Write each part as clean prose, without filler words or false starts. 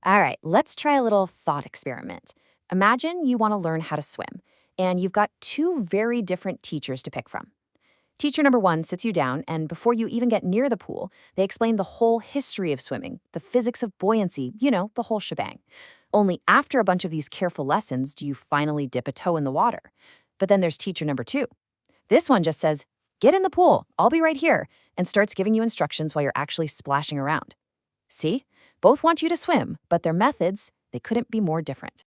All right, let's try a little thought experiment. Imagine you want to learn how to swim, and you've got two very different teachers to pick from. Teacher number one sits you down, and before you even get near the pool, they explain the whole history of swimming, the physics of buoyancy, the whole shebang. Only after a bunch of these careful lessons do you finally dip a toe in the water. But then there's teacher number two. This one just says, "Get in the pool, I'll be right here," and starts giving you instructions while you're actually splashing around. See? Both want you to swim, but their methods, they couldn't be more different.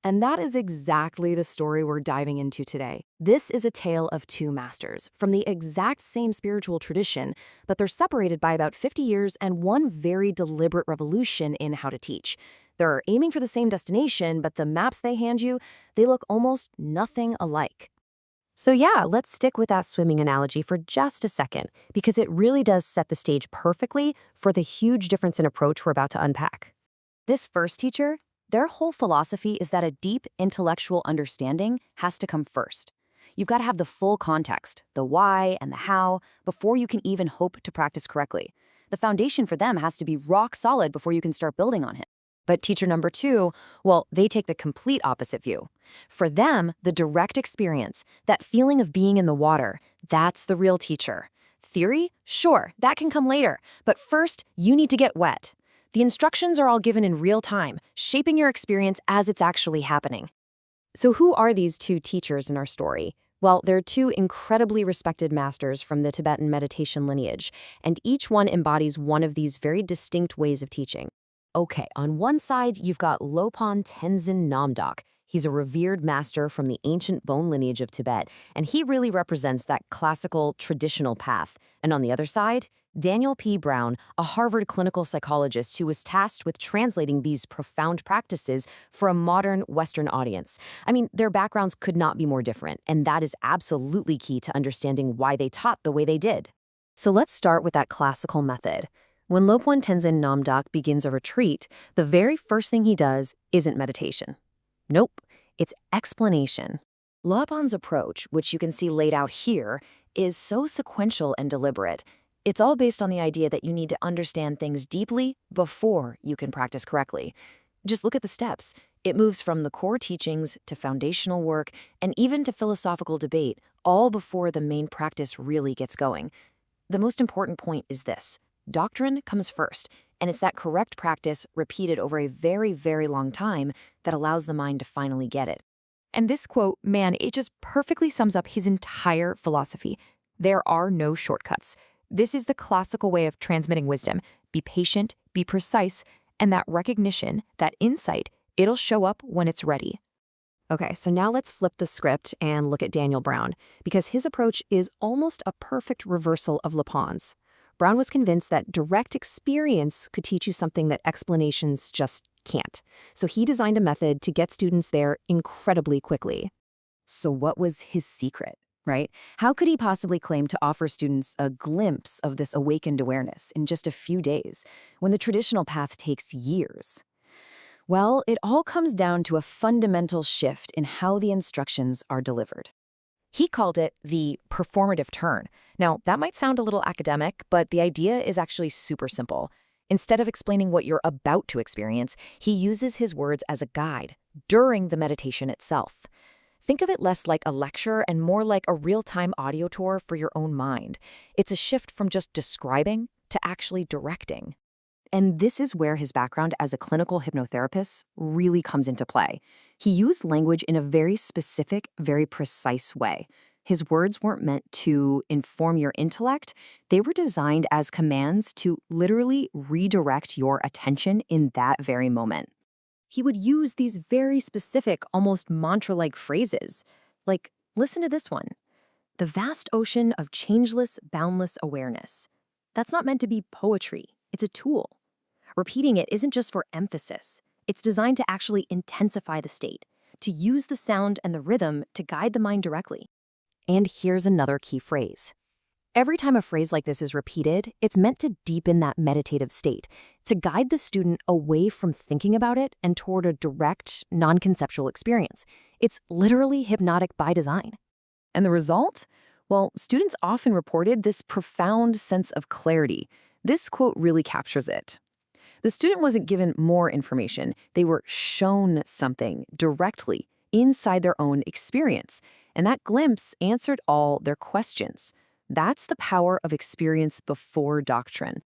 And that is exactly the story we're diving into today. This is a tale of two masters from the exact same spiritual tradition, but they're separated by about 50 years and one very deliberate revolution in how to teach. They're aiming for the same destination, but the maps they hand you, they look almost nothing alike. So yeah, let's stick with that swimming analogy for just a second, because it really does set the stage perfectly for the huge difference in approach we're about to unpack. This first teacher, their whole philosophy is that a deep intellectual understanding has to come first. You've got to have the full context, the why and the how, before you can even hope to practice correctly. The foundation for them has to be rock solid before you can start building on it. But teacher number two, well, they take the complete opposite view. For them, the direct experience, that feeling of being in the water, that's the real teacher. Theory? Sure, that can come later. But first, you need to get wet. The instructions are all given in real time, shaping your experience as it's actually happening. So who are these two teachers in our story? Well, they're two incredibly respected masters from the Tibetan meditation lineage, and each one embodies one of these very distinct ways of teaching. Okay, on one side, you've got Lopon Tenzin Namdak. He's a revered master from the ancient bone lineage of Tibet, and he really represents that classical, traditional path. And on the other side, Daniel P. Brown, a Harvard clinical psychologist who was tasked with translating these profound practices for a modern Western audience. I mean, their backgrounds could not be more different, and that is absolutely key to understanding why they taught the way they did. So let's start with that classical method. When Lopon Tenzin Namdak begins a retreat, the very first thing he does isn't meditation. Nope, it's explanation. Lopon's approach, which you can see laid out here, is so sequential and deliberate. It's all based on the idea that you need to understand things deeply before you can practice correctly. Just look at the steps. It moves from the core teachings to foundational work and even to philosophical debate, all before the main practice really gets going. The most important point is this. Doctrine comes first, and it's that correct practice repeated over a very, very long time that allows the mind to finally get it. And this quote, man, it just perfectly sums up his entire philosophy. There are no shortcuts. This is the classical way of transmitting wisdom. Be patient, be precise, and that recognition, that insight, it'll show up when it's ready. Okay, so now let's flip the script and look at Daniel Brown, because his approach is almost a perfect reversal of Lopon's. Brown was convinced that direct experience could teach you something that explanations just can't. So he designed a method to get students there incredibly quickly. So what was his secret, right? How could he possibly claim to offer students a glimpse of this awakened awareness in just a few days, when the traditional path takes years? Well, it all comes down to a fundamental shift in how the instructions are delivered. He called it the performative turn. Now, that might sound a little academic, but the idea is actually super simple. Instead of explaining what you're about to experience, he uses his words as a guide during the meditation itself. Think of it less like a lecture and more like a real-time audio tour for your own mind. It's a shift from just describing to actually directing. And this is where his background as a clinical hypnotherapist really comes into play. He used language in a very specific, very precise way. His words weren't meant to inform your intellect. They were designed as commands to literally redirect your attention in that very moment. He would use these very specific, almost mantra-like phrases. Like, listen to this one. The vast ocean of changeless, boundless awareness. That's not meant to be poetry. It's a tool. Repeating it isn't just for emphasis. It's designed to actually intensify the state, to use the sound and the rhythm to guide the mind directly. And here's another key phrase. Every time a phrase like this is repeated, it's meant to deepen that meditative state, to guide the student away from thinking about it and toward a direct, non-conceptual experience. It's literally hypnotic by design. And the result? Well, students often reported this profound sense of clarity. This quote really captures it. The student wasn't given more information. They were shown something directly inside their own experience, and that glimpse answered all their questions. That's the power of experience before doctrine.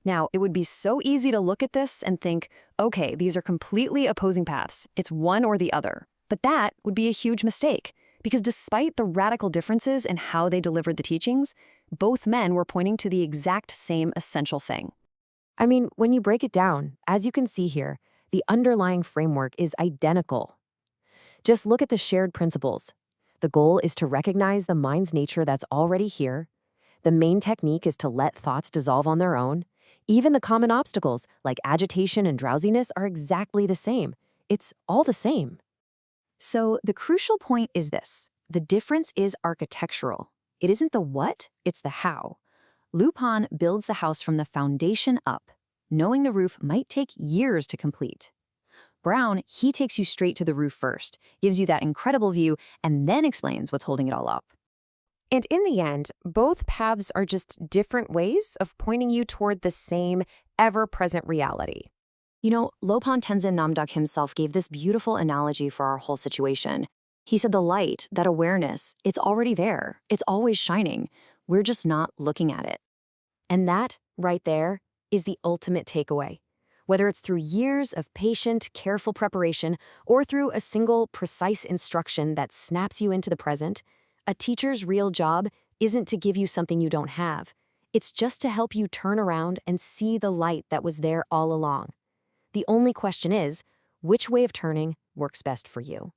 Now, it would be so easy to look at this and think, okay, these are completely opposing paths. It's one or the other. But that would be a huge mistake, because despite the radical differences in how they delivered the teachings, both men were pointing to the exact same essential thing. I mean, when you break it down, as you can see here, the underlying framework is identical. Just look at the shared principles. The goal is to recognize the mind's nature that's already here. The main technique is to let thoughts dissolve on their own. Even the common obstacles, like agitation and drowsiness, are exactly the same. It's all the same. So the crucial point is this. The difference is architectural. It isn't the what, it's the how. Lopon builds the house from the foundation up, knowing the roof might take years to complete. Brown, he takes you straight to the roof first, gives you that incredible view, and then explains what's holding it all up. And in the end, both paths are just different ways of pointing you toward the same ever-present reality. You know, Lopon Tenzin Namdak himself gave this beautiful analogy for our whole situation. He said the light, that awareness, it's already there. It's always shining. We're just not looking at it. And that, right there, is the ultimate takeaway. Whether it's through years of patient, careful preparation or through a single, precise instruction that snaps you into the present, a teacher's real job isn't to give you something you don't have. It's just to help you turn around and see the light that was there all along. The only question is, which way of turning works best for you?